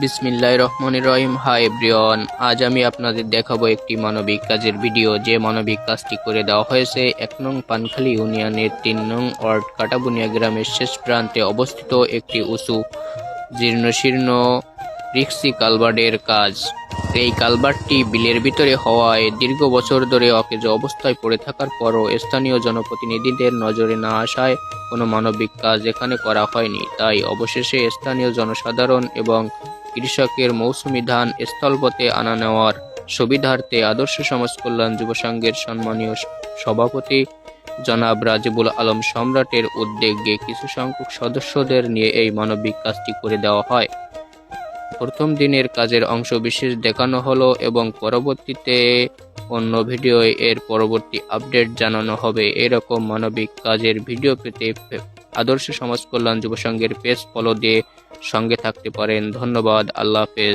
বিসমিল্লাহির রহমানির রহিম। Hi everyone, আজ আমি আপনাদের দেখাবো একটি মানবিক কাজের ভিডিও। যে মানবিক কাজটি করে দেওয়া হয়েছে ১ নং পানখালী ইউনিয়নের ৩ নং ওয়ার্ড কাটাবুনিয়া গ্রামের শেষ প্রান্তে অবস্থিত একটি উঁচু জীর্ণশীর্ণ রিক্সি কালভার্টের কাজ। এই কালভার্টটি বিলের ভিতরে হওয়ায় দীর্ঘ বছর ধরে অকেজো অবস্থায় পড়ে থাকার পরও স্থানীয় জনপ্রতিনিধিদের নজরে না আসায় কোনো মানবিক কাজ এখানে করা হয়নি। তাই অবশেষে স্থানীয় জনসাধারণ এবং কৃষকের মৌসুমি ধান স্থলপথে আনা নেওয়ার সুবিধার্থে আদর্শ সমাজ কল্যাণ যুব সংঘের সম্মানীয় সভাপতি জনাব রাজিবুল আলম সম্রাটের উদ্যোগে কিছু সংখ্যক সদস্যদের নিয়ে এই মানবিক কাজটি করে দেওয়া হয়। প্রথম দিনের কাজের অংশ বিশেষ দেখানো হলো এবং পরবর্তীতে অন্য ভিডিও এর পরবর্তী আপডেট জানানো হবে। এরকম মানবিক কাজের ভিডিও পেতে আদর্শ সমাজ কল্যাণ যুব সংঘের পেজ ফলো দিয়ে সঙ্গে থাকতে পারেন। ধন্যবাদ। আল্লাহ হাফেজ।